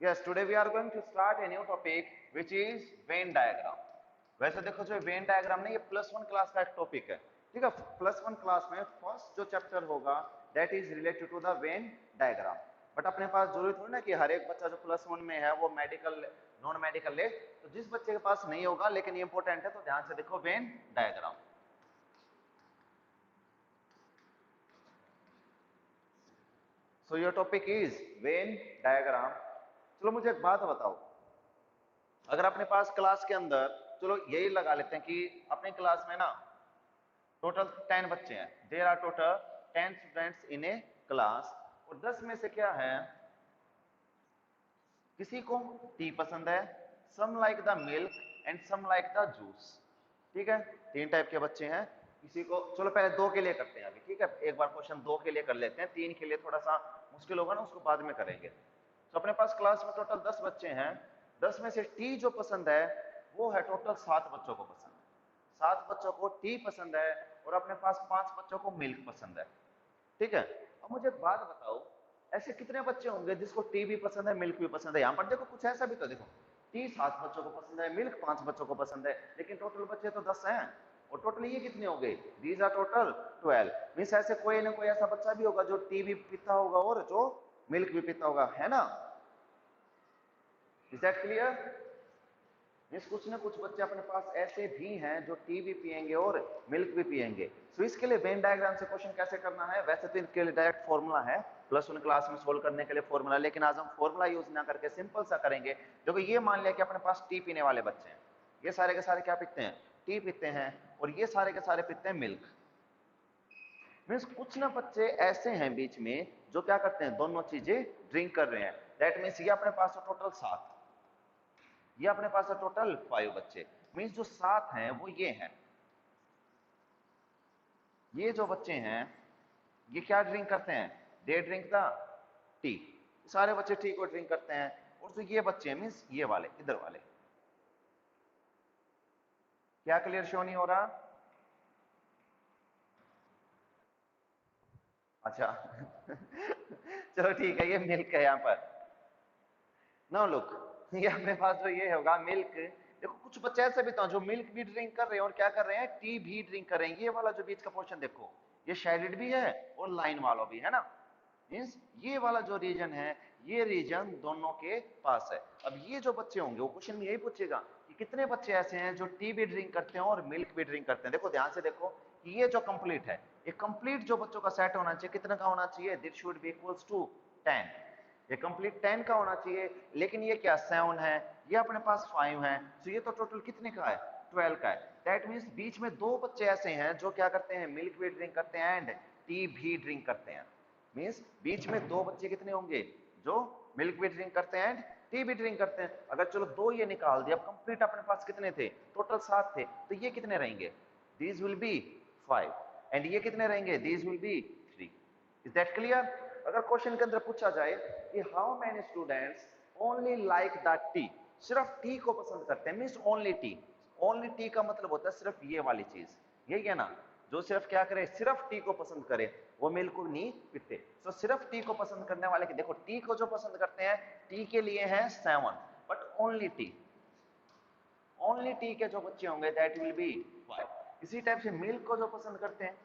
Yes, today we are going to start a new topic which is Venn diagram. वैसे देखो जो Venn diagram ना ये +1 class का एक टॉपिक है, ठीक है। +1 क्लास में फर्स्ट जो चैप्टर होगा that is related to the Venn diagram. But अपने पास जरूरी थोड़ी ना कि हर एक बच्चा जो +1 में है वो मेडिकल नॉन मेडिकल ले, तो जिस बच्चे के पास नहीं होगा लेकिन ये इंपॉर्टेंट है तो ध्यान से देखो Venn diagram. So your topic is Venn diagram. चलो मुझे एक बात बताओ, अगर अपने पास क्लास के अंदर, चलो यही लगा लेते हैं कि अपने क्लास में ना टोटल 10 बच्चे हैं, there are total 10 students in a class, और 10 में से क्या है, किसी को टी पसंद है, some like the milk and some like the juice, ठीक है। 3 टाइप के बच्चे हैं। किसी को, चलो पहले 2 के लिए करते हैं अभी, ठीक है। एक बार क्वेश्चन 2 के लिए कर लेते हैं, 3 के लिए थोड़ा सा मुश्किल होगा ना, उसको बाद में करेंगे। तो अपने पास क्लास में टोटल 10 बच्चे हैं, 10 में से टी जो पसंद है वो है टोटल 7 बच्चों को पसंद है। 7 बच्चों को टी पसंद है और अपने पास 5 बच्चों को मिल्क पसंद है, ठीक है। अब मुझे एक बात बताओ, ऐसे कितने बच्चे होंगे जिसको टी भी पसंद है मिल्क भी पसंद है। यहाँ पर देखो कुछ ऐसा भी तो देखो, टी 7 बच्चों को पसंद है, मिल्क 5 बच्चों को पसंद है, लेकिन टोटल बच्चे तो 10 हैं, और टोटल ये कितने हो गए, दीज आर टोटल 12। मीन्स ऐसे कोई ना कोई ऐसा बच्चा भी होगा जो टी भी पीता होगा और जो मिल्क भी पीता होगा, है ना। Is that clear. मीन्स कुछ ना कुछ बच्चे अपने पास ऐसे भी हैं जो टी भी पिएंगे और मिल्क भी पिएंगे। सो इसके लिए वेन डायग्राम से क्वेश्चन कैसे करना है, वैसे तो इनके लिए डायरेक्ट फॉर्मूला है +1 क्लास में सोल्व करने के लिए फॉर्मूला, लेकिन आज हम फॉर्मूला यूज ना करके सिंपल सा करेंगे। देखो ये मान लिया कि अपने पास टी पीने वाले बच्चे हैं, ये सारे के सारे क्या पीते हैं, टी पीते हैं, और ये सारे के सारे पीते हैं मिल्क। मीन्स कुछ ना बच्चे ऐसे हैं बीच में जो क्या करते हैं, दोनों चीजें ड्रिंक कर रहे हैं। दैट मीन्स ये अपने पास टोटल 7, ये अपने पास है टोटल 5 बच्चे। मीन्स जो 7 हैं वो ये हैं, ये जो बच्चे हैं ये क्या ड्रिंक करते हैं, दे ड्रिंक द टी, सारे बच्चे टी को ड्रिंक करते हैं। और जो ये बच्चे मीन्स ये वाले इधर वाले, क्या क्लियर शो नहीं हो रहा, अच्छा चलो ठीक है, ये मिल्क है यहाँ पर। नो लुक, ये अपने पास जो ये होगा मिल्क। देखो कुछ बच्चे ऐसे भी तो हैं जो मिल्क भी ड्रिंक कर रहे हैं और क्या कर रहे हैं, टी भी ड्रिंक कर रहे हैं। ये वाला जो बीच का पोर्शन देखो, ये शेडेड भी है और लाइन वाला भी है ना। मीन्स ये वाला जो रीजन है, ये रीजन दोनों के पास है। अब ये जो बच्चे होंगे वो क्वेश्चन में यही पूछेगा कि कितने बच्चे ऐसे हैं जो टी भी ड्रिंक करते हैं और मिल्क भी ड्रिंक करते हैं। देखो ध्यान से देखो कि ये जो कंप्लीट है, ये कंप्लीट जो बच्चों का सेट होना चाहिए, कितने का होना चाहिए, this should be equals to 10। ये कंप्लीट 10 का होना चाहिए, लेकिन ये क्या 7 है, ये अपने पास 5 है, तो ये तो टोटल कितने का है, 12 का है। दैट मीन्स बीच में 2 बच्चे ऐसे हैं जो क्या करते हैं, मिल्क भी ड्रिंक करते हैं एंड टी भी ड्रिंक करते हैं। मीन्स बीच में 2 बच्चे कितने होंगे जो मिल्क भी ड्रिंक करते हैं एंड टी भी ड्रिंक करते हैं। अगर चलो 2 ये निकाल दिया, अब कंप्लीट अपने पास कितने थे, टोटल 7 थे, तो ये कितने रहेंगे, दीज विल बी 5, एंड ये कितने रहेंगे, these will B 3। Is that clear. अगर क्वेश्चन के अंदर पूछा जाए कि how many students only like the T, सिर्फ टी को पसंद करते हैं, means only T. Only T का मतलब होता है सिर्फ ये वाली चीज, यही है ना, जो सिर्फ क्या करे, सिर्फ टी को पसंद करे, वो मिल्क को नहीं पीते। तो सिर्फ टी को पसंद करने वाले की देखो, टी को जो पसंद करते हैं, टी के लिए है 7, but only T, only T के जो बच्चे होंगे दैट विल बी 5। इसी टाइप से मिल्क को जो पसंद करते हैं,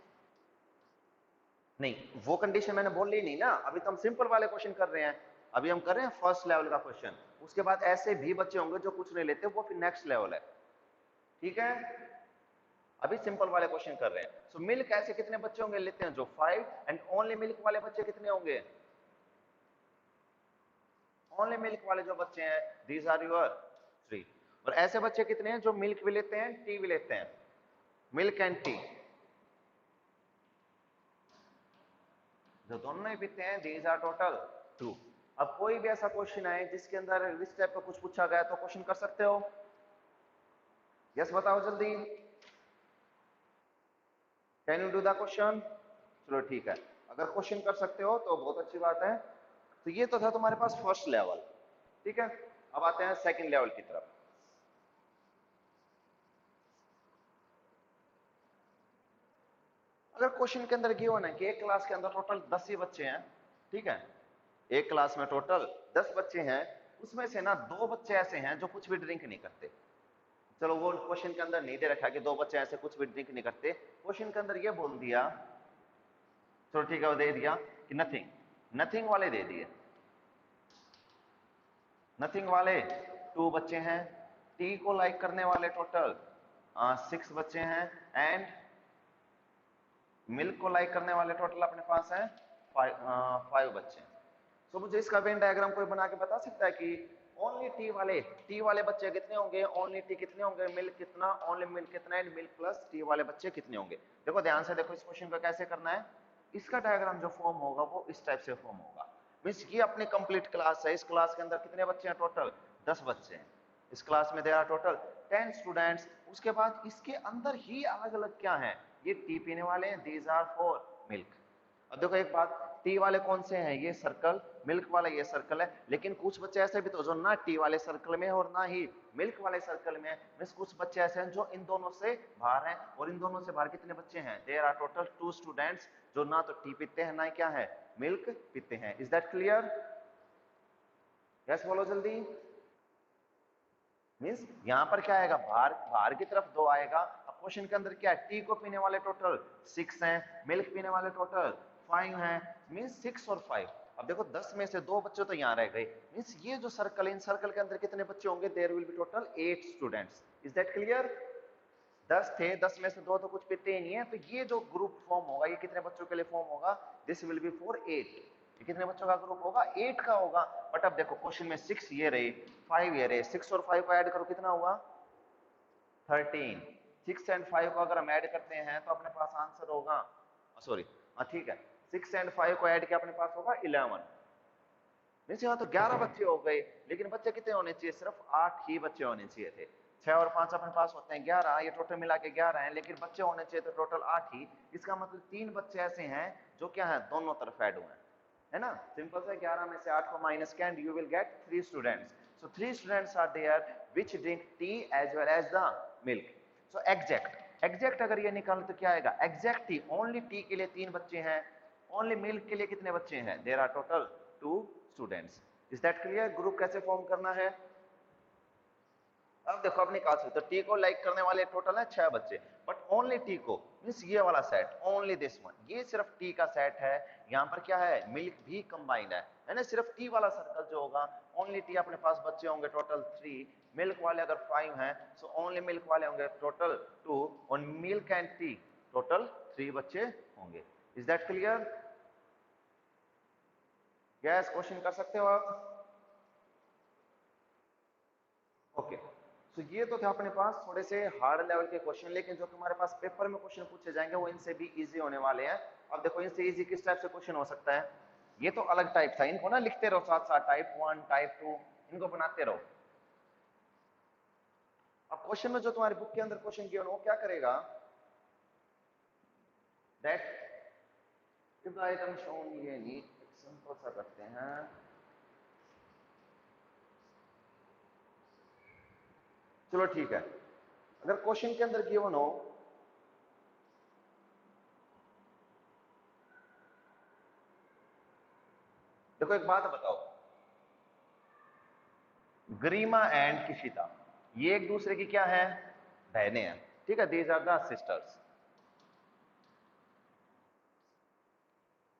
नहीं वो कंडीशन मैंने बोल ली नहीं ना, अभी तो हम सिंपल वाले क्वेश्चन कर रहे हैं, अभी हम कर रहे हैं फर्स्ट लेवल का क्वेश्चन। उसके बाद ऐसे भी बच्चे होंगे जो कुछ नहीं लेते, वो फिर नेक्स्ट लेवल है, ठीक है। अभी सिंपल वाले क्वेश्चन कर रहे हैं। सो मिल्क ऐसे कितने बच्चे होंगे लेते हैं जो 5, एंड ओनली मिल्क वाले बच्चे कितने होंगे, ओनली मिल्क वाले जो बच्चे हैं दीज आर योर 3। और ऐसे बच्चे कितने हैं जो मिल्क भी लेते हैं टी भी लेते हैं, मिल्क एंड टी, जो दोनों ही पीते हैं दीज आर टोटल 2। अब कोई भी ऐसा क्वेश्चन आए जिसके अंदर इस टाइप का कुछ पूछा गया तो क्वेश्चन कर सकते हो, यस बताओ जल्दी, can you do the question. चलो ठीक है, अगर क्वेश्चन कर सकते हो तो बहुत अच्छी बात है। तो ये तो था तुम्हारे पास फर्स्ट लेवल, ठीक है। अब आते हैं सेकंड लेवल की तरफ। अगर क्वेश्चन के अंदर गिवन है कि एक क्लास के अंदर टोटल 10 ही बच्चे हैं, ठीक है, एक क्लास में टोटल 10 बच्चे हैं, उसमें से ना 2 बच्चे ऐसे हैं जो कुछ भी ड्रिंक नहीं करते। चलो वो क्वेश्चन के अंदर नहीं दे रखा कि 2 बच्चे ऐसे कुछ भी ड्रिंक नहीं करते, क्वेश्चन के अंदर ये बोल दिया, चलो ठीक है वो दे दिया कि नथिंग, नथिंग वाले दे दिए। नथिंग वाले 2 बच्चे हैं, टी को लाइक करने वाले टोटल 6 बच्चे हैं, एंड मिल्क को लाइक करने वाले टोटल अपने पास है 5 बच्चे। तो मुझे इसका वेन डायग्राम कोई बना के बता सकता है कि ओनली टी वाले बच्चे कितने होंगे, ओनली टी कितने होंगे, मिल्क कितना, ओनली मिल्क कितना, एंड मिल्क प्लस टी वाले बच्चे कितने होंगे। देखो ध्यान से देखो इस क्वेश्चन को कैसे करना है। इसका डायग्राम जो फॉर्म होगा वो इस टाइप से फॉर्म होगा। मींस ये अपनी कंप्लीट क्लास है, इस क्लास के अंदर कितने बच्चे हैं टोटल, 10 बच्चे हैं। इस क्लास में देयर आर टोटल 10 स्टूडेंट्स। उसके बाद इसके अंदर ही अलग अलग क्या है, ये टी पीने वाले हैं, दीज आर फॉर मिल्क। अब देखो एक बात, टी वाले कौन से हैं, ये सर्कल, मिल्क वाला ये सर्कल है, लेकिन कुछ बच्चे ऐसे भी तो जो ना टी वाले सर्कल में और ना ही मिल्क वाले सर्कल में है। मींस कुछ बच्चे ऐसे हैं जो इन दोनों से बाहर हैं, और इन दोनों से बाहर कितने बच्चे हैं, देयर आर टोटल 2 स्टूडेंट्स जो ना तो टी पीते हैं ना क्या है मिल्क पीते हैं। Is that clear? यस बोलो जल्दी। मींस यहां पर क्या आएगा, बाहर बाहर की तरफ 2 आएगा। अब क्वेश्चन के अंदर क्या है, टी को पीने वाले टोटल 6 हैं, मिल्क पीने वाले टोटल 5 हैं, मींस 6 और 5। अब देखो 10 में से 2 बच्चे तो यहाँ रह गए, मींस ये जो सर्कल है इन सर्कल के अंदर कितने बच्चे होंगे, there will be total 8 students. Is that clear? 10 थे, 10 में से 2 तो कुछ पीते ही नहीं है, तो ये जो ग्रुप फॉर्म होगा ये कितने बच्चों के लिए फॉर्म होगा, दिस विल बी फॉर 8। ये कितने बच्चों का ग्रुप होगा, 8 का होगा। बट अब देखो क्वेश्चन में 6 ये रहे, 5 ये रहे, 6 और 5 को ऐड करो कितना हुआ 13। 6 एंड 5 को अगर हम ऐड करते हैं तो अपने पास आंसर होगा, सॉरी हाँ ठीक है, 6 एंड 5 को ऐड किया अपने पास होगा 11। मीन्स यहाँ तो 11 बच्चे हो गए, लेकिन बच्चे कितने होने चाहिए, सिर्फ 8 ही बच्चे होने चाहिए थे। 6 और 5 अपने पास होते हैं 11, ये टोटल मिला के 11 है, लेकिन बच्चे होने चाहिए तो टोटल 8 ही। इसका मतलब 3 बच्चे ऐसे हैं जो क्या है दोनों तरफ ऐड हुए हैं, है ना। सिंपल सा 11 में से 8 को माइनस किया and you will get 3 students. So 3 students are there which drink tea as well as the milk. So exact exact अगर ये निकाल तो क्या आएगा, एग्जैक्ट टी ओनली टी के लिए 3 बच्चे हैं, ओनली मिल्क के लिए कितने बच्चे हैं, there are total 2 students. Is that clear? Group कैसे फॉर्म करना है। अब देखो अपनी क्लास में तो टी को लाइक करने वाले टोटल है 6 बच्चे, बट ओनली टी को मींस ये वाला सेट, ओनली दिस वन, ये सिर्फ टी का सेट है। यहाँ पर क्या है, मिल्क भी कंबाइंड है ना। सिर्फ टी वाला सर्कल जो होगा, ओनली टी अपने पास बच्चे होंगे टोटल 3, मिल्क वाले अगर 5 हैं सो ओनली मिल्क वाले होंगे टोटल 2, और मिल्क एंड टी टोटल 3 बच्चे होंगे। Is that clear? Yes, question कर सकते हो आप। ओके, तो ये तो थे अपने पास थोड़े से हार्ड लेवल के क्वेश्चन, लेकिन जो तुम्हारे पास पेपर में क्वेश्चन पूछे जाएंगे वो इनसे भी इजी होने वाले हैं। अब देखो इनसे इजी किस टाइप से क्वेश्चन हो सकता है, ये तो अलग टाइप था, इनको ना लिखते रहो साथ साथ, टाइप 1 टाइप 2 इनको बनाते रहो। अब क्वेश्चन में जो तुम्हारी बुक के अंदर क्वेश्चन किया वो क्या करेगा, that if the item shown, ये नहीं सिंपल सा करते हैं। चलो ठीक है, अगर क्वेश्चन के अंदर गिवन हो, देखो एक बात बताओ, गरिमा एंड किशिता ये एक दूसरे की क्या है, बहनें हैं, ठीक है, दीज आर द सिस्टर्स।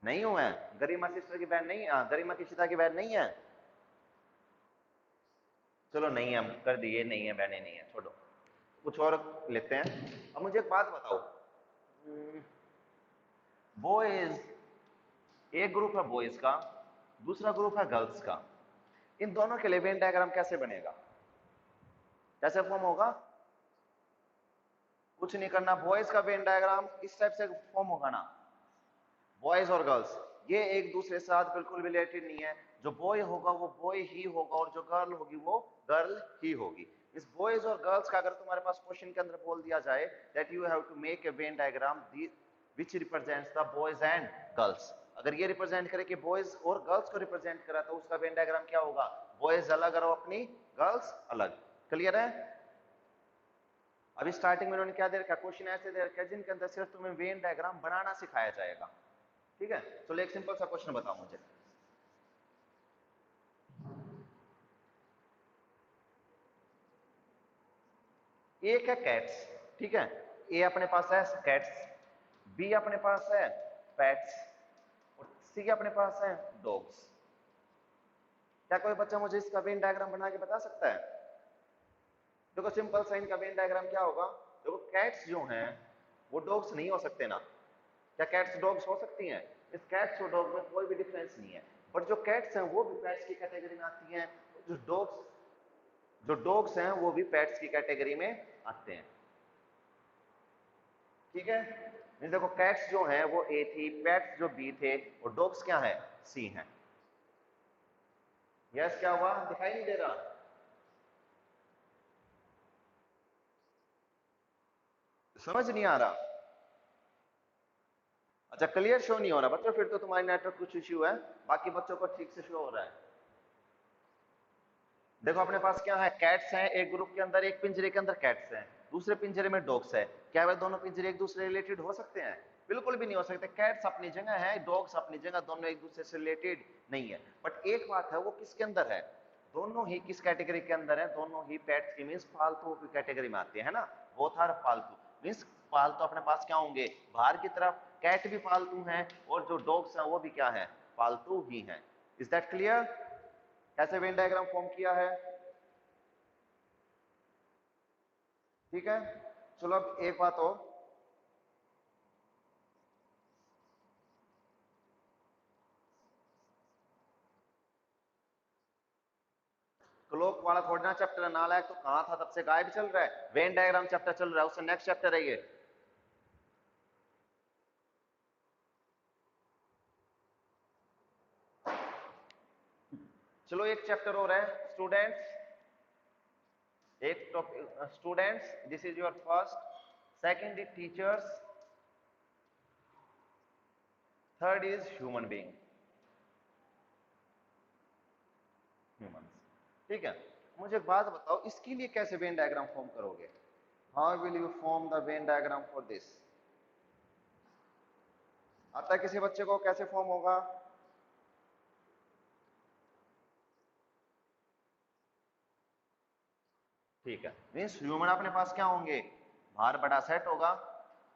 नहीं हुए हैं, गरिमा सिस्टर की बहन नहीं, गरिमा किशिता की बहन नहीं है। चलो नहीं है, हम कर दिए नहीं है, बहनें नहीं है, छोड़ो, कुछ और लेते हैं। अब मुझे एक बात बताओ, बॉयज, एक ग्रुप है बॉयज का, दूसरा ग्रुप है गर्ल्स का, इन दोनों के लिए वेन डायग्राम कैसे बनेगा, कैसे फॉर्म होगा, कुछ नहीं करना, बॉयज का वेन डायग्राम इस टाइप से फॉर्म होगा ना, बॉयज और गर्ल्स ये एक दूसरे के साथ बिल्कुल रिलेटेड नहीं है, जो बॉय होगा वो बॉय ही होगा और जो गर्ल होगी वो गर्ल ही होगी। इस बॉयज और गर्ल्स का अगर तुम्हारे पास क्वेश्चन के अंदर बोल दिया जाए that you have to make a Venn diagram which represents the boys and girls, अगर ये रिप्रेजेंट करे कि बॉयज और गर्ल्स को रिप्रेजेंट करा तो उसका वेन डायग्राम क्या होगा, बॉयज अलग और अपनी गर्ल्स अलग। क्लियर है? अभी स्टार्टिंग में उन्होंने क्या दे रखा, क्वेश्चन ऐसे दे रखा है जिनके अंदर सिर्फ तुम्हें वेन डायग्राम बनाना सिखाया जाएगा, ठीक है। चलो एक सिंपल सा क्वेश्चन बताओ मुझे, एक है कैट्स, ठीक है, ए अपने पास है कैट्स, बी अपने पास है पैट्स, और सी अपने पास है डॉग्स। क्या कोई बच्चा मुझे इसका वेन डायग्राम बना के बता सकता है? देखो सिंपल सा इनका वेन डायग्राम क्या होगा। देखो कैट्स जो हैं वो डॉग्स नहीं हो सकते ना। क्या कैट्स डॉग्स हो सकती हैं? इस कैट्स और डॉग में कोई भी डिफरेंस नहीं है। बट जो कैट्स हैं वो भी पेट्स की कैटेगरी में आती हैं, जो डॉग्स हैं वो भी पेट्स की कैटेगरी में आते हैं। ठीक है, देखो कैट्स जो हैं वो ए थी, पेट्स जो बी थे, और डॉग्स क्या है? सी हैं। यस, क्या हुआ? दिखाई नहीं दे रहा? समझ नहीं आ रहा? अच्छा, क्लियर शो नहीं हो रहा बच्चों, फिर तो तुम्हारी नेटवर्क कुछ इश्यू है, बाकी बच्चों को ठीक से शो हो रहा है। देखो अपने पास क्या है, कैट्स हैं एक ग्रुप के अंदर, एक पिंजरे के अंदर कैट्स हैं, दूसरे पिंजरे में डॉग्स है। क्या वे दोनों पिंजरे एक दूसरे रिलेटेड हो सकते हैं? बिल्कुल भी नहीं हो सकते। कैट्स अपनी जगह है, डॉग्स अपनी जगह, दोनों एक दूसरे से रिलेटेड नहीं है। बट एक बात है, वो किसके अंदर है? दोनों ही किस कैटेगरी के अंदर है? दोनों ही पेट्स की मीन्स पालतू की कैटेगरी में आते हैं ना। बोथ आर पालतू मीन्स पालतू अपने पास क्या होंगे? बाहर की तरफ कैट भी पालतू हैं, और जो डॉग्स हैं वो भी क्या है? पालतू ही हैं। Is that clear? कैसे वेन डायग्राम फॉर्म किया है? ठीक है, चलो अब एक बात और। क्लॉक वाला थोड़ा ना चैप्टर नालायक, तो कहां था? तब से गायब चल रहा है। वेन डायग्राम चैप्टर चल रहा है, उससे नेक्स्ट चैप्टर है ये। चलो एक चैप्टर और है स्टूडेंट्स। एक topic students, this is your first, second is teachers, third is human being, humans. ठीक है, मुझे एक बात बताओ, इसके लिए कैसे वेन डायग्राम फॉर्म करोगे? How will you form the Venn diagram for this? आता है किसी बच्चे को कैसे फॉर्म होगा? ठीक है, मीन्स ह्यूमन अपने पास क्या होंगे? बाहर बड़ा सेट होगा,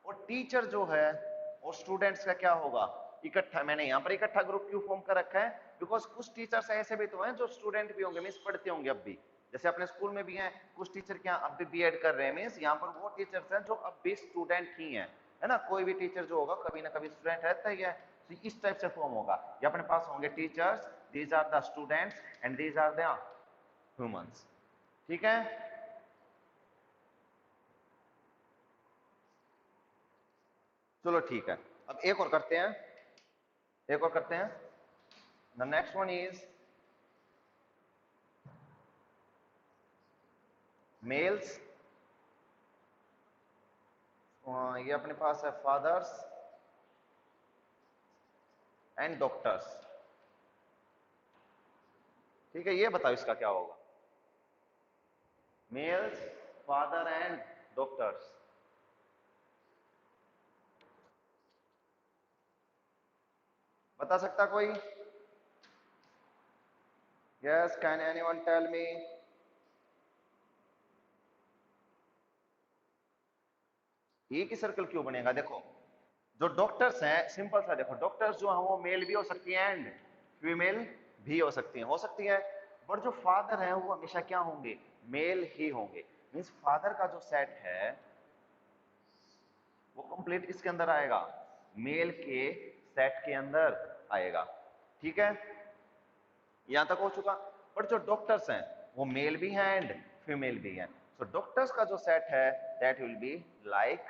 और टीचर जो है और स्टूडेंट्स का क्या होगा? इकट्ठा। मैंने यहाँ पर इकट्ठा ग्रुप क्यों फॉर्म कर रखा है? बिकॉज कुछ टीचर्स ऐसे भी तो हैं जो स्टूडेंट भी होंगे, मीन्स पढ़ते होंगे अब भी। जैसे अपने स्कूल में भी हैं कुछ टीचर, क्या अब भी बीएड कर रहे हैं, मीन्स यहाँ पर वो टीचर्स हैं जो अब भी स्टूडेंट ही हैं, है ना। कोई भी टीचर जो होगा कभी ना कभी स्टूडेंट रहता ही है। तो इस टाइप से फॉर्म होगा। ये अपने पास होंगे teachers, these are the students, and these are the humans. ठीक है, चलो ठीक है। अब एक और करते हैं, एक और करते हैं। The next one is males. ये अपने पास है फादर्स एंड डॉक्टर्स। ठीक है, ये बताओ इसका क्या होगा? Males, father and doctors. बता सकता कोई? Yes, can anyone tell me? एक ही सर्कल क्यों बनेगा? देखो जो डॉक्टर्स हैं, सिंपल सा देखो, डॉक्टर्स जो हैं वो मेल भी हो सकती हैं एंड फीमेल भी हो सकती हैं, हो सकती है। बट जो फादर हैं वो हमेशा क्या होंगे? मेल ही होंगे। मीन्स फादर का जो सेट है वो कंप्लीट इसके अंदर आएगा, मेल के सेट के अंदर आएगा। ठीक है, यहां तक हो चुका। बट जो डॉक्टर्स हैं वो मेल भी हैं एंड फीमेल भी हैं। सो डॉक्टर्स का जो सेट है दैट विल बी लाइक,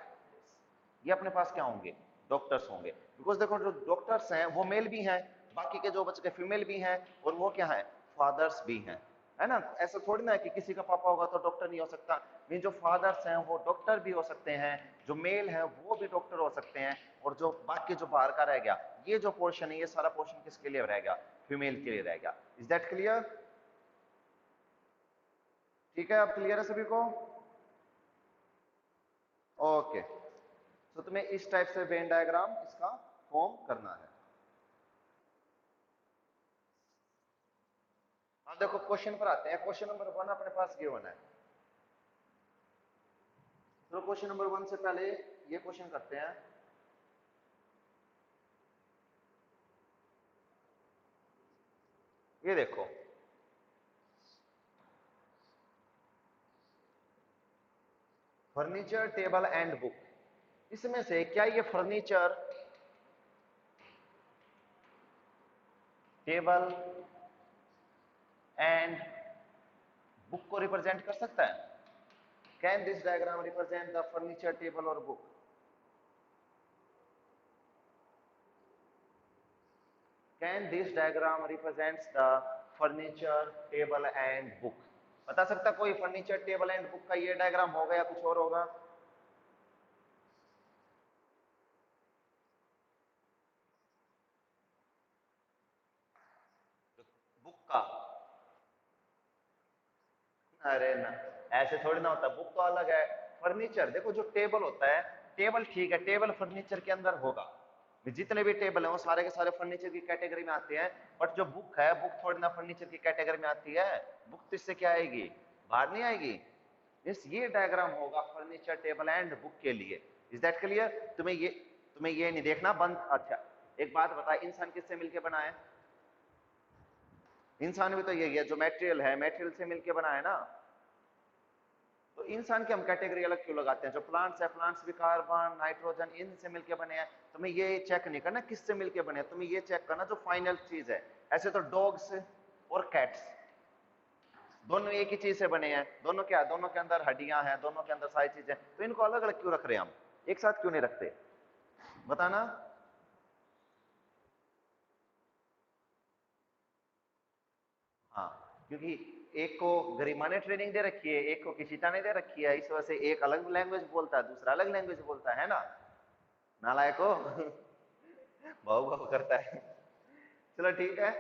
ये अपने पास क्या होंगे? डॉक्टर्स होंगे। बिकॉज देखो जो डॉक्टर्स हैं वो मेल भी हैं, बाकी के जो बच्चे के फीमेल भी हैं, और वो क्या है? फादर्स भी हैं, है ना। ऐसा थोड़ी ना है कि किसी का पापा होगा तो डॉक्टर नहीं हो सकता। मीन जो फादर्स हैं वो डॉक्टर भी हो सकते हैं, जो मेल है वो भी डॉक्टर हो सकते हैं, और जो बाकी जो बाहर का रह गया, ये जो पोर्शन है ये सारा पोर्शन किसके लिए रह गया? फीमेल के लिए रह गया। Is that clear? ठीक है, अब क्लियर है सभी को? ओके, तो तुम्हें इस टाइप से वेन डायग्राम इसका फॉर्म करना है। हम देखो क्वेश्चन पर आते हैं। क्वेश्चन नंबर 1 अपने पास गिवन है। तो क्वेश्चन नंबर 1 से पहले ये क्वेश्चन करते हैं। ये देखो, फर्नीचर टेबल एंड बुक, इसमें से क्या ये फर्नीचर टेबल एंड बुक को रिप्रेजेंट कर सकता है? Can this diagram represent the furniture table और book? Can this diagram represents the furniture table and book? बता सकता कोई फर्नीचर टेबल एंड बुक का ये डायग्राम होगा या कुछ और होगा? बुक का? अरे ना, ऐसे थोड़ी ना होता, बुक तो अलग है। फर्नीचर देखो, जो टेबल होता है, टेबल ठीक है, टेबल फर्नीचर के अंदर होगा, जितने भी टेबल है वो सारे के सारे फर्नीचर की कैटेगरी में आते हैं। बट जो बुक है, बुक थोड़ी ना फर्नीचर की कैटेगरी में आती है। बुक तो इससे क्या आएगी, बाहर नहीं आएगी। ये डायग्राम होगा फर्नीचर टेबल एंड बुक के लिए। Is that clear? तुम्हें ये नहीं देखना बंद। अच्छा, एक बात बता, इंसान किससे मिलके बना है? इंसान भी तो यही है, जो मेटेरियल है मेटेरियल से मिलके बना है ना। तो इंसान की हम कैटेगरी अलग क्यों लगाते हैं? जो प्लांट्स है, प्लांट्स भी कार्बन नाइट्रोजन इनसे मिलके बने हैं। तुम्हें ये चेक नहीं करना किससे मिलके बने हैं, तुम्हें ये चेक करना जो फाइनल चीज है। ऐसे तो डॉग्स और कैट्स दोनों एक ही चीज से बने हैं, दोनों क्या, दोनों के अंदर हड्डियां हैं, दोनों के अंदर सारी चीजें, तो इनको अलग अलग क्यों रख रहे हैं हम, एक साथ क्यों नहीं रखते? बताना। हाँ, क्योंकि एक को गरिमा ने ट्रेनिंग दे रखी है, एक को किशिता ने दे रखी है, इस वजह से एक अलग लैंग्वेज बोलता है, दूसरा अलग लैंग्वेज बोलता है ना। नालायक हो। भाव भाव करता है। चलो ठीक है,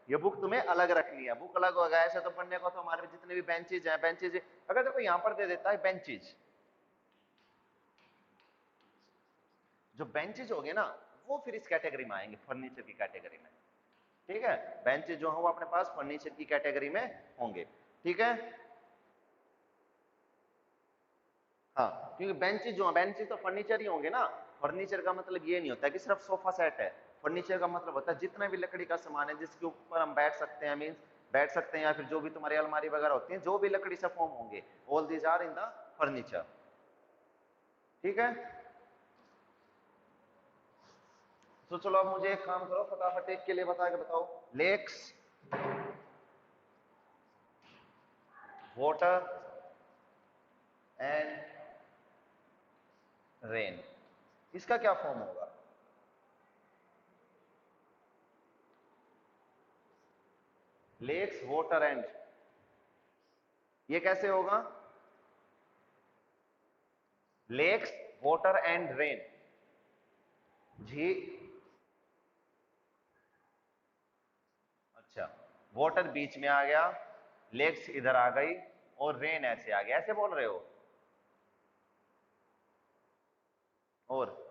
ये बुक तुम्हें अलग रखनी है, बुक अलग होगा। ऐसे तो पढ़ने को तो हमारे जितने भी बेंचेज हैं, बेंचेज अगर देखो यहां पर दे देता है बेंचेज, जो बेंचेज हो गए ना, वो फिर इस कैटेगरी में आएंगे, फर्नीचर की कैटेगरी में। ठीक है, बेंचेज जो है वो अपने पास फर्नीचर की कैटेगरी में होंगे। ठीक है, हाँ, क्योंकि बेंचेज जो है, बेंचेज तो फर्नीचर ही होंगे ना। फर्नीचर का मतलब ये नहीं होता कि सिर्फ सोफा सेट है। फर्नीचर का मतलब होता है जितना भी लकड़ी का सामान है जिसके ऊपर हम बैठ सकते हैं, मीन्स बैठ सकते हैं, या फिर जो भी तुम्हारी अलमारी वगैरह होती है, जो भी लकड़ी से फॉर्म होंगे, all these are in the furniture. ठीक है, तो चलो अब मुझे एक काम करो, फटाफट एक के लिए बता के बताओ। लेक्स, वाटर एंड रेन, इसका क्या फॉर्म होगा? लेक्स वाटर एंड, ये कैसे होगा? लेक्स वाटर एंड रेन, झी अच्छा, वाटर बीच में आ गया, लेक्स इधर आ गई, और रेन ऐसे आ गया, ऐसे बोल रहे हो? और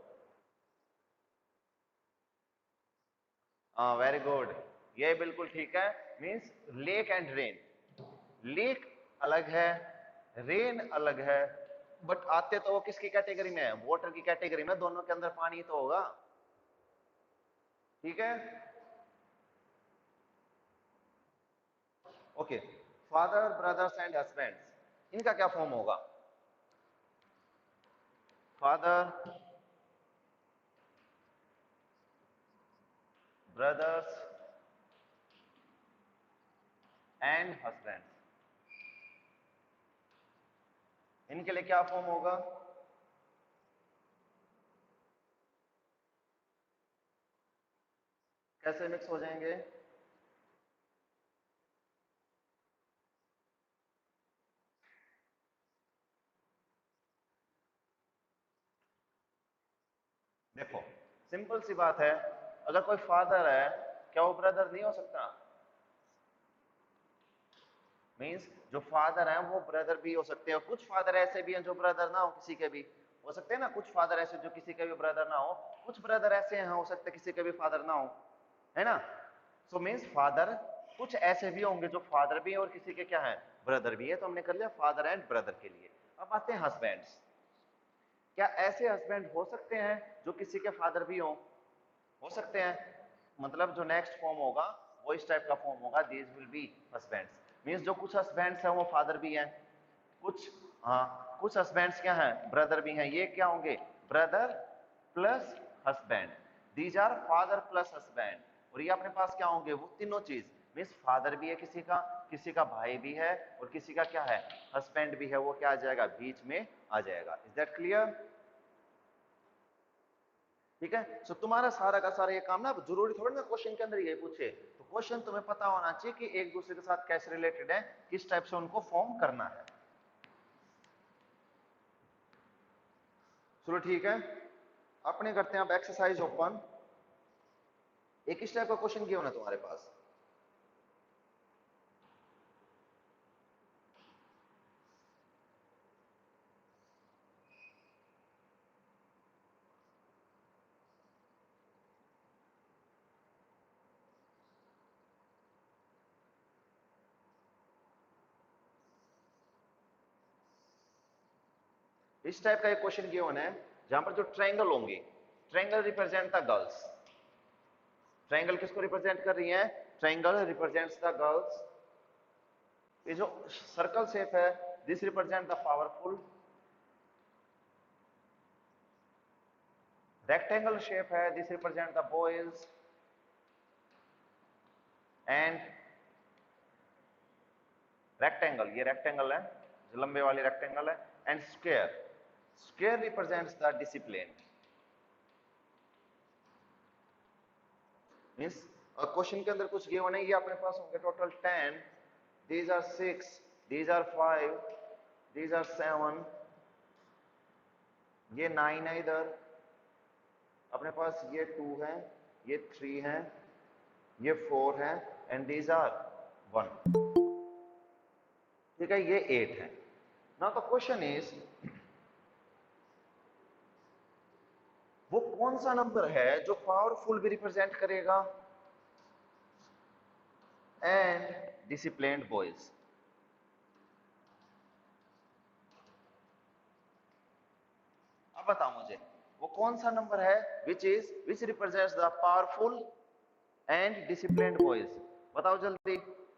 हाँ, वेरी गुड, ये बिल्कुल ठीक है। Means lake and rain, lake अलग है, रेन अलग है, बट आते तो वो किसकी कैटेगरी में है? वाटर की कैटेगरी में, दोनों के अंदर पानी तो होगा। ठीक है, okay. Father, brothers and husbands, इनका क्या फॉर्म होगा? फादर, ब्रदर्स एंड हस्बैंड्स, इनके लिए क्या फॉर्म होगा? कैसे मिक्स हो जाएंगे? देखो, सिंपल सी बात है, अगर कोई फादर है, क्या वो ब्रदर नहीं हो सकता? मींस जो फादर है वो ब्रदर भी हो सकते हैं, कुछ फादर ऐसे भी हैं जो ब्रदर ना हो किसी के भी, हो सकते हैं ना, कुछ फादर ऐसे जो किसी के भी ब्रदर ना हो, कुछ ब्रदर ऐसे हैं हो सकते किसी के भी फादर ना हो, है ना। सो मींस फादर, कुछ ऐसे भी होंगे जो फादर भी है और किसी के क्या है, ब्रदर भी है, तो हमने कर लिया फादर एंड ब्रदर के लिए। अब आते हैं हस्बैंड्स। क्या ऐसे हस्बैंड हो सकते हैं जो किसी के फादर भी हो सकते हैं। मतलब जो नेक्स्ट फॉर्म होगा वो इस टाइप का फॉर्म होगा, these will be husbands. Means जो कुछ हस्बैंड्स हैं वो फादर भी हैं, कुछ, हाँ कुछ हस्बैंड्स क्या हैं, ब्रदर भी हैं। ये क्या होंगे, brother plus husband, these are father plus husband. और ये अपने पास क्या होंगे, वो तीनों चीज, मीन्स फादर भी है किसी का भाई भी है, और किसी का क्या है, हस्बैंड भी है। वो क्या आ जाएगा, बीच में आ जाएगा। Is that clear. ठीक है। सो तुम्हारा सारा का सारा ये काम ना, जरूरी थोड़ी ना क्वेश्चन के अंदर ये पूछे, तो क्वेश्चन तुम्हें पता होना चाहिए कि एक दूसरे के साथ कैसे रिलेटेड है, किस टाइप से उनको फॉर्म करना है। चलो ठीक है, अपने करते हैं अब एक्सरसाइज ओपन। एक इस टाइप का क्वेश्चन क्यों ना तुम्हारे पास, इस टाइप का एक क्वेश्चन गिवन है जहां पर जो ट्रायंगल होंगे, triangle represent the girls. Triangle किसको रिप्रेजेंट कर रही है, ट्रायंगल रिप्रेजेंट्स द गर्ल्स। ये जो सर्कल शेप है, this represent the powerful. Rectangle shape है, this represent the boys. And rectangle, ये रेक्टेंगल है जो लंबे वाली रेक्टेंगल है। And square, square represents the discipline. Means question के अंदर कुछ गिवन है, ये अपने पास होंगे total 10, these are 6, these are 5, these are 7, ये 9 है, इधर अपने पास ये 2 है, ये 3 है, ये 4 है, एंड these are 1। ठीक है, ये 8 है। नाउ द क्वेश्चन इज, वो कौन सा नंबर है जो पावरफुल भी रिप्रेजेंट करेगा एंड डिसिप्लिन्ड बॉयज। अब बताओ मुझे, वो कौन सा नंबर है विच represents the powerful and disciplined boys. बताओ जल्दी,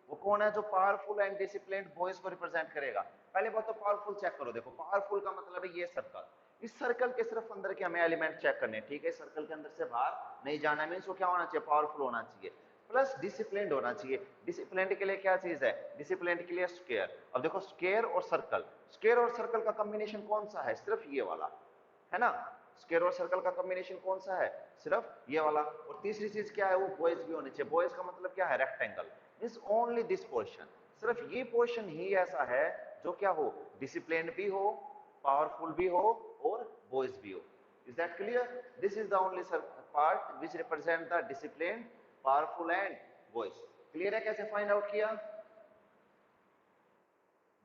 वो कौन है जो पावरफुल एंड डिसिप्लिन्ड बॉयज को रिप्रेजेंट करेगा। पहले बात तो पावरफुल चेक करो। देखो पावरफुल का मतलब है ये सर्कल, इस सर्कल के सिर्फ अंदर के हमें एलिमेंट चेक करने, ठीक है। सर्कल के अंदर से बाहर नहीं जाना, मीन्स वो क्या होना चाहिए, पावरफुल होना चाहिए, प्लस डिसिप्लिन्ड होना चाहिए। डिसिप्लिन्ड के लिए क्या चीज है, डिसिप्लिन्ड के लिए स्क्वायर। अब देखो स्क्वायर और सर्कल, स्क्वायर और सर्कल का कॉम्बिनेशन कौन सा है, सिर्फ ये वाला है ना। स्क्वायर और सर्कल का कॉम्बिनेशन कौन सा है, सिर्फ ये वाला। और तीसरी चीज क्या है, वो बॉयज भी होने चाहिए। बॉयज का मतलब क्या है, rectangle, means only this portion, सिर्फ ये पोर्शन ही ऐसा है जो क्या हो, डिसिप्लिन्ड भी हो, पावरफुल भी हो, और बॉयज भी हो। Is that clear. This is the only part which represent the discipline, powerful and boys. Clear है कैसे फाइंड आउट किया।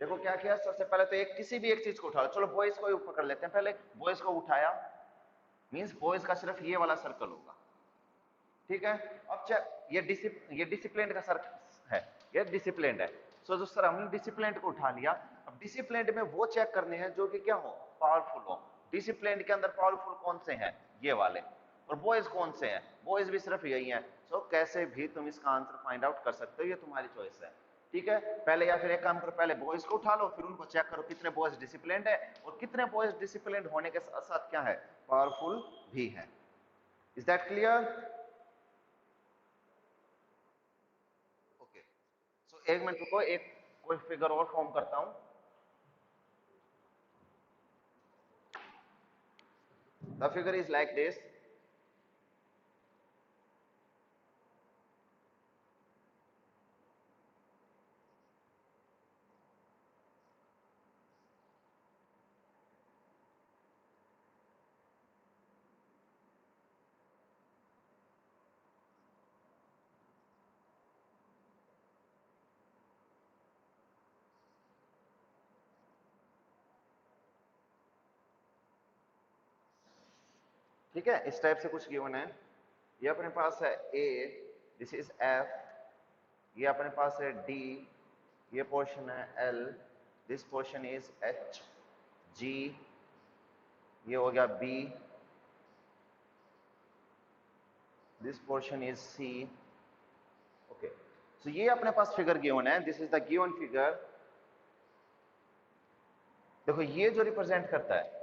देखो क्या किया, सबसे पहले तो एक किसी भी एक चीज को उठा लो। चलो बॉयज को ही पकड़ लेते हैं, पहले बॉयज को उठाया, मींस बॉयज का सिर्फ ये वाला सर्कल होगा, ठीक है। अब ये डिसिप्लिन का सर्कल है, ये डिसिप्लिन है। सो जो सर हमने डिसिप्लिन को उठा लिया, अब डिसिप्लिन में वो चेक करने हैं जो कि क्या हो, पावरफुल हो। डिसिप्लिन के अंदर पावरफुल कौन से हैं, ये वाले। और बॉयज कौन से हैं, बॉयज भी सिर्फ यही हैं। सो कैसे भी तुम इसका आंसर फाइंड आउट कर सकते हो, ये तुम्हारी चॉइस है, ठीक है। पहले या फिर एक काम करो, पहले बॉयज को उठा लो, फिर उनको चेक करो कितने बॉयज डिसिप्लिन्ड है, और कितने बॉयज डिसिप्लिन्ड होने के साथ साथ क्या है, पावरफुल भी है। Is that clear. ओके, सो एक मिनट रुको, एक कोई फिगर और फॉर्म करता हूं। The figure is like this. ठीक है, इस टाइप से कुछ गिवन है। ये अपने पास है ए, दिस इज एफ, ये अपने पास है डी, ये पोर्शन है L, this portion is H, G, ये हो गया B, this portion is C। Okay, so ये अपने पास फिगर गिवन है, this is the given figure. देखो ये जो रिप्रेजेंट करता है,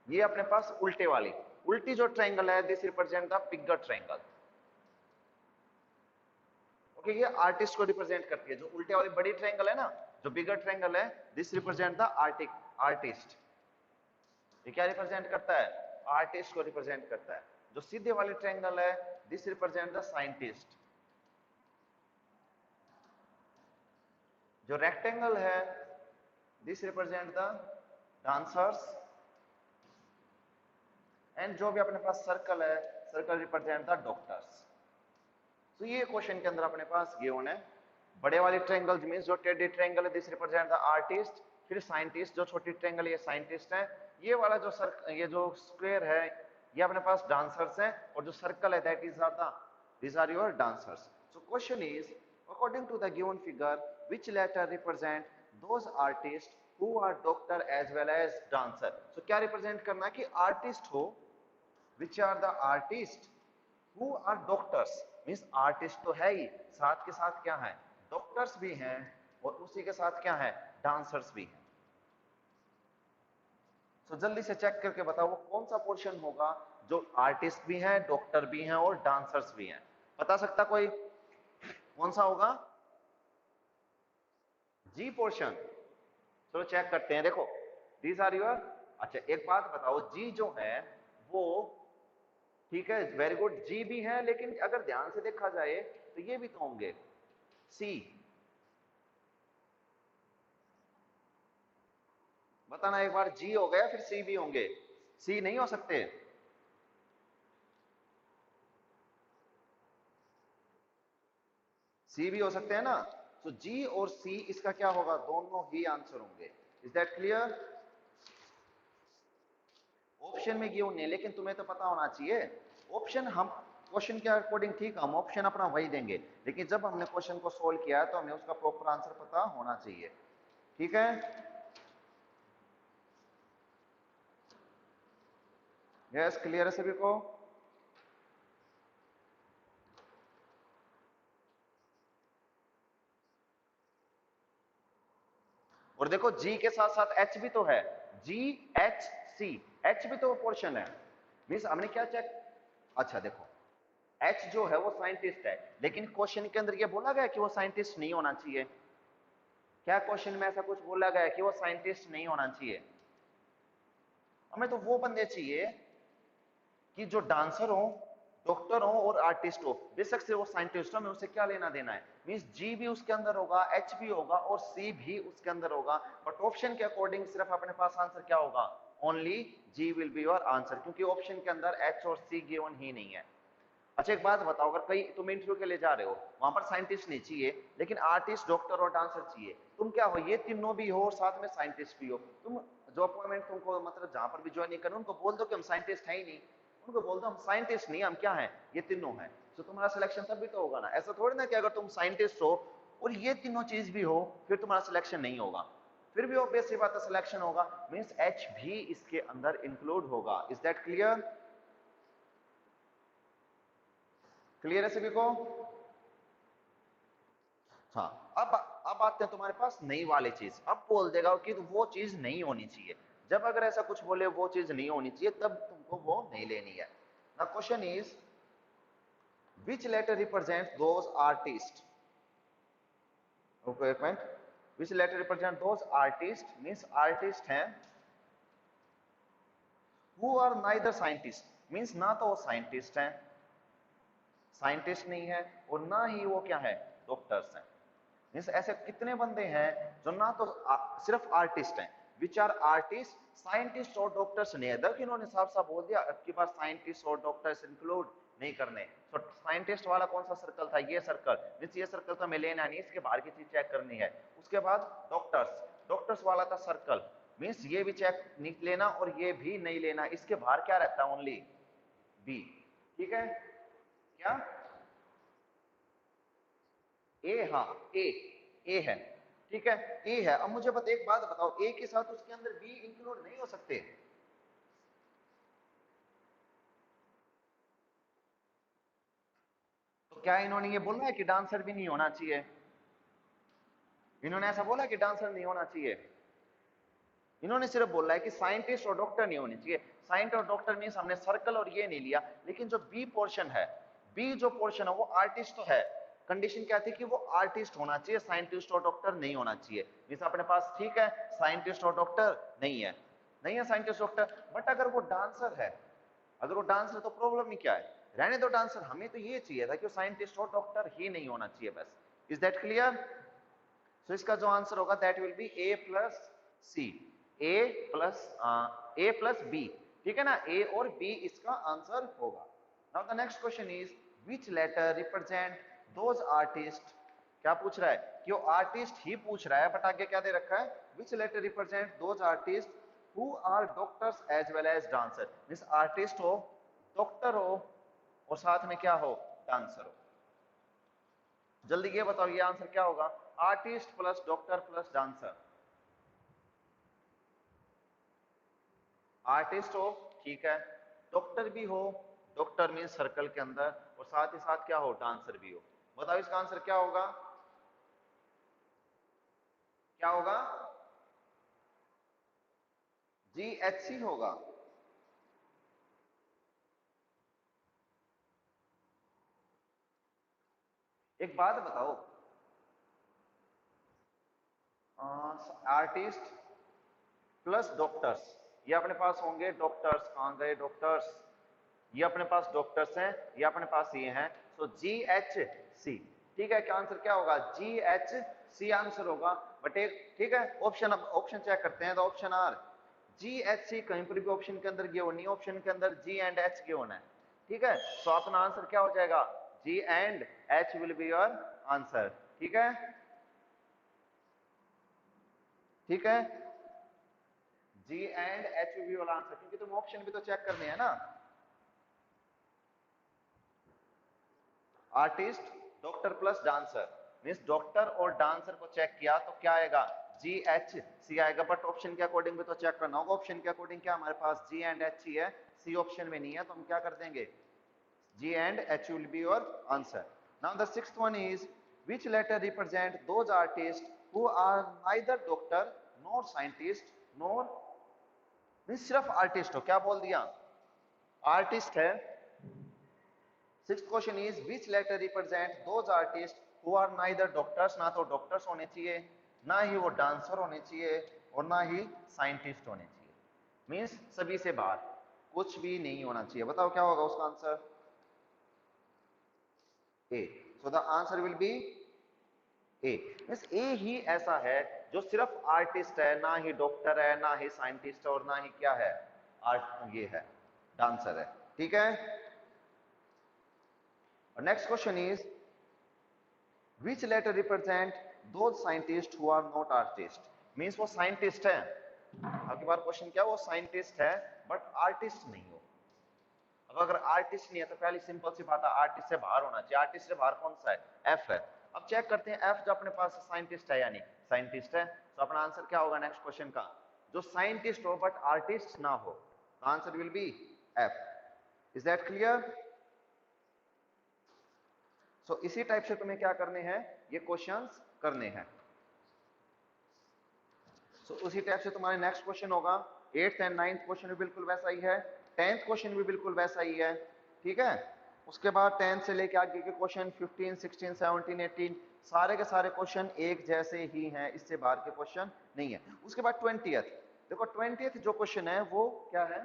ये अपने पास उल्टे वाली, उल्टी जो ट्रायंगल है, this represent the bigger triangle. Okay, ये आर्टिस्ट को रिप्रेजेंट करती है। जो उल्टे वाली बड़ी ट्रायंगल है ना, जो बिगर ट्रायंगल है, दिस रिप्रेजेंट द आर्टिस्ट। ये क्या रिप्रेजेंट करता है? आर्टिस्ट को रिप्रेजेंट करता है। जो सीधे वाली ट्रायंगल है, दिस रिप्रेजेंट द साइंटिस्ट। जो रेक्टेंगल है, this represent the dancers. And जो भी अपने पास सर्कल है, सर्कल रिप्रेजेंट द डॉक्टर्स। तो ये क्वेश्चन के अंदर अपने पास गिवन है। बड़े वाले ट्रायंगल मींस जो टेढ़ी ट्रायंगल है, दिस रिप्रेजेंट द आर्टिस्ट। फिर साइंटिस्ट, जो छोटी ट्रायंगल ये साइंटिस्ट है। ये वाला जो ये जो स्क्वायर है, ये अपने पास डांसर्स हैं। और जो सर्कल है, that is the these are your dancers. So question is, according to the given figure, which letter represent those artists who are doctor as well as dancer? So क्या represent करना है कि artist हो, which are the artists who are doctors, means artist तो है ही, साथ के साथ क्या है, डॉक्टर्स भी हैं, और उसी के साथ क्या है, डांसर्स भी हैं। तो जल्दी से चेक करके बताओ वो कौन सा पोर्शन होगा जो आर्टिस्ट भी हैं, डॉक्टर भी हैं और डांसर्स भी हैं। बता सकता कोई कौन सा होगा? जी पोर्शन। चलो चेक करते हैं। देखो दीज आर योर, अच्छा एक बात बताओ, जी जो है वो ठीक है, वेरी गुड, जी भी है, लेकिन अगर ध्यान से देखा जाए तो ये भी तो होंगे सी। बताना एक बार, जी हो गया फिर सी भी होंगे, सी नहीं हो सकते? सी भी हो सकते हैं ना। तो जी और सी इसका क्या होगा, दोनों ही आंसर होंगे। Is that clear? ऑप्शन में गिवन नहीं, लेकिन तुम्हें तो पता होना चाहिए ऑप्शन। हम क्वेश्चन के अकॉर्डिंग ठीक, हम ऑप्शन अपना वही देंगे, लेकिन जब हमने क्वेश्चन को सोल्व किया है तो हमें उसका प्रॉपर आंसर पता होना चाहिए। ठीक है, यस क्लियर है सभी को? और देखो जी के साथ साथ एच भी तो है, जी एच सी, एच भी तो पोर्शन है। मीन्स हमने क्या चेक, अच्छा देखो एच जो है वो साइंटिस्ट है, लेकिन क्वेश्चन के अंदर ये बोला गया कि वो साइंटिस्ट नहीं होना चाहिए। क्या क्वेश्चन में ऐसा कुछ बोला गया कि वो साइंटिस्ट नहीं होना चाहिए? हमें तो वो बंदे चाहिए कि जो डांसर हो, डॉक्टर हो और आर्टिस्ट हो, बेशक से वो साइंटिस्ट हो, हमें उससे क्या लेना देना है। मींस जी भी उसके अंदर होगा, एच भी होगा और सी भी उसके अंदर होगा, बट ऑप्शन के अकॉर्डिंग सिर्फ अपने पास आंसर क्या होगा, only G will be your answer, क्योंकि ऑप्शन के अंदर एच और सी गिवन ही नहीं है। अच्छा एक बात बताओ, अगर कहीं तुम इंटरव्यू के लिए जा रहे हो, वहां पर साइंटिस्ट नहीं चाहिए, लेकिन आर्टिस्ट, डॉक्टर और डांसर चाहिए, तुम क्या हो, ये तीनों भी हो और साथ में साइंटिस्ट भी हो, तुम जो अपॉइंटमेंट तुमको मतलब जहां पर भी ज्वाइन करना, उनको बोल दो कि हम साइंटिस्ट है ही नहीं, उनको बोल दो हम साइंटिस्ट नहीं, हम क्या है, ये तीनों है। तो तुम्हारा सिलेक्शन तब भी तो होगा ना। ऐसा थोड़ी ना कि अगर तुम साइंटिस्ट हो और ये तीनों चीज भी हो फिर तुम्हारा सिलेक्शन नहीं होगा, फिर भी ऑब्वियस सी बात है सिलेक्शन होगा। मींस एच भी इसके अंदर इंक्लूड होगा। Is that clear? क्लियर है सभी को? हाँ, अब आते हैं तुम्हारे पास नई वाली चीज। अब बोल देगा कि वो चीज नहीं होनी चाहिए। जब अगर ऐसा कुछ बोले वो चीज नहीं होनी चाहिए, तब तुमको वो नहीं लेनी है। ना question is, which letter represent those artist? Okay एक minute, which letter represent those artist, means artist हैं who are neither scientist, means ना तो वो साइंटिस्ट हैं, साइंटिस्ट नहीं है, और ना ही वो क्या है, डॉक्टर्स हैं। मीन्स ऐसे कितने बंदे हैं जो ना तो सिर्फ आर्टिस्ट हैं, विच आर आर्टिस्ट, साइंटिस्ट और डॉक्टर्स नहीं है। देखो इन्होंने साफ साफ बोल दिया आपके पास साइंटिस्ट और डॉक्टर्स इंक्लूड नहीं करने। तो साइंटिस्ट वाला कौन सा सर्कल था, ये सर्कल, मीन्स ये सर्कल तो हमें लेना नहीं, इसके बाहर की चीज चेक करनी है। उसके बाद डॉक्टर्स, डॉक्टर्स वाला था सर्कल, मीन्स ये भी चेक नहीं लेना और ये भी नहीं लेना, इसके बाहर क्या रहता है, ओनली बी। ठीक है क्या? ए, हाँ ए, ए है। ठीक है, ए है। अब मुझे बता, एक बात बताओ, ए के साथ उसके अंदर बी इंक्लूड नहीं हो सकते? तो क्या इन्होंने ये बोला है कि डांसर भी नहीं होना चाहिए? इन्होंने ऐसा बोला कि डांसर नहीं होना चाहिए? इन्होंने सिर्फ बोला है कि साइंटिस्ट और डॉक्टर नहीं होने चाहिए। साइंटिस्ट और डॉक्टर मींस हमने सर्कल और ये नहीं लिया, लेकिन जो बी पोर्शन है, बी जो पोर्शन है वो आर्टिस्ट तो है। कंडीशन क्या थी कि वो आर्टिस्ट होना चाहिए, साइंटिस्ट और डॉक्टर नहीं होना चाहिए। मींस अपने पास ठीक है साइंटिस्ट और डॉक्टर नहीं है, नहीं है साइंटिस्ट डॉक्टर। बट अगर वो डांसर है, अगर वो डांसर है तो प्रॉब्लम ही क्या है? रहने दो डांसर, हमें तो ये चाहिए था कि वो साइंटिस्ट और डॉक्टर ही नहीं होना चाहिए बस। Is that clear? सो इसका जो आंसर होगा that will be A plus C, A plus B. ठीक है ना, ए और बी इसका आंसर होगा। Now the next question is which letter represent those artist. क्या पूछ रहा है? कि वो आर्टिस्ट ही पूछ रहा है, बट आगे क्या दे रखा है? Which letter represent those artist who are doctors as well as dancer. Means artist हो, डॉक्टर हो और साथ में क्या हो? डांसर हो। जल्दी ये बताओ ये आंसर क्या होगा? Artist plus doctor plus dancer. Artist हो, ठीक है, डॉक्टर भी हो, डॉक्टर मींस सर्कल के अंदर, और साथ ही साथ क्या हो? डांसर भी हो। बताओ इसका आंसर क्या होगा? क्या होगा? जी एच सी होगा। एक बात बताओ, आर्टिस्ट प्लस डॉक्टर्स, ये अपने पास होंगे डॉक्टर्स। कहां गए डॉक्टर्स? ये अपने पास डॉक्टर्स हैं, ये अपने पास ये हैं। सो जी एच सी। ठीक है, क्या आंसर क्या होगा? जी एच सी आंसर होगा। बट एक ठीक है, ऑप्शन, अब ऑप्शन चेक करते हैं। तो option are G H C कहीं पर भी ऑप्शन के अंदर गिवन नहीं, ऑप्शन के अंदर जी एंड एच गिवन है। ठीक है, तो अपना आंसर क्या हो जाएगा? G and H will be your answer. ठीक है, ठीक है, G and H will be your answer, क्योंकि तुम ऑप्शन भी तो चेक करने हैं ना। Artist doctor plus dancer means doctor और डांसर को चेक किया तो क्या आएगा? जी एच सी आएगा। बट ऑप्शन के अकॉर्डिंग भी तो चेक करना होगा। ऑप्शन के अकॉर्डिंग क्या हमारे पास जी एंड एच ही है, सी ऑप्शन में नहीं है, तो हम क्या कर देंगे? G and H will be your answer. Now the sixth one is which letter represent those artist who are neither doctor nor scientist nor, means सिर्फ आर्टिस्ट हो। क्या बोल दिया? आर्टिस्ट है। Sixth question is which letter represent those artist who are neither doctors, ना तो doctors होने चाहिए, ना ही वो डांसर होने चाहिए, और ना ही साइंटिस्ट होने चाहिए। मीन्स सभी से बाहर, कुछ भी नहीं होना चाहिए। बताओ क्या होगा उसका answer? A. So the answer will be A. Means A ही ऐसा है जो सिर्फ आर्टिस्ट है, ना ही डॉक्टर है, ना ही साइंटिस्ट है, और ना ही क्या है? आर्ट ये है, डांसर है। ठीक है, और next question is which letter represent those scientist who are not artist. Means वो साइंटिस्ट है, आपके बार क्वेश्चन क्या? वो साइंटिस्ट है बट आर्टिस्ट नहीं हो। अब अगर आर्टिस्ट नहीं है तो पहली सिंपल सी बात है, आर्टिस्ट से बाहर होना चाहिए। आर्टिस्ट से बाहर कौन सा है? एफ है। अब चेक करते हैं एफ जो अपने पास साइंटिस्ट है, यानी साइंटिस्ट है, तो अपना आंसर क्या होगा नेक्स्ट क्वेश्चन का? जो साइंटिस्ट हो बट आर्टिस्ट ना हो, तो answer will be F. Is that clear? So इसी टाइप से तुम्हें क्या करने हैं? ये क्वेश्चंस करने हैं। सो उसी टाइप से तुम्हारे नेक्स्ट क्वेश्चन होगा। 8th एंड 9th क्वेश्चन भी बिल्कुल वैसा ही है, 10th क्वेश्चन भी बिल्कुल वैसा ही है। ठीक है, उसके बाद 10th से लेके आगे के क्वेश्चन 15, 16, 17, 18 सारे के सारे क्वेश्चन एक जैसे ही हैं, इससे बाहर के क्वेश्चन नहीं है। उसके बाद 20th, देखो 20th जो क्वेश्चन है वो क्या है?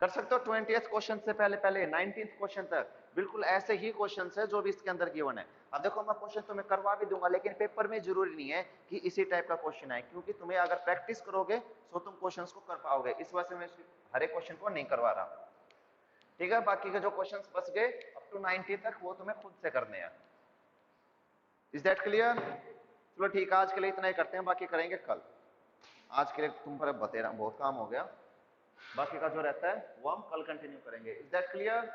कर सकते हो 20th क्वेश्चन से पहले पहले 19th क्वेश्चन तक बिल्कुल ऐसे ही क्वेश्चन है जो भी इसके अंदर गिवन है। अब देखो मैं क्वेश्चन तुम्हें करवा भी दूंगा, लेकिन पेपर में जरूरी नहीं है कि इसी टाइप का क्वेश्चन आए, क्योंकि तुम्हें अगर प्रैक्टिस करोगे तो तुम क्वेश्चंस को कर पाओगे। इस वजह से मैं हर एक क्वेश्चन को नहीं करवा रहा। ठीक है, बाकी के जो क्वेश्चन बच गए अप टू 90 तक वो तुम्हें खुद से करने हैं। Is that clear? चलो ठीक है, आज के लिए इतना ही करते हैं, बाकी करेंगे कल। आज के लिए तुम पर बतेरा बहुत काम हो गया, बाकी का जो रहता है वो हम कल कंटिन्यू करेंगे। Is that clear?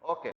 ओके।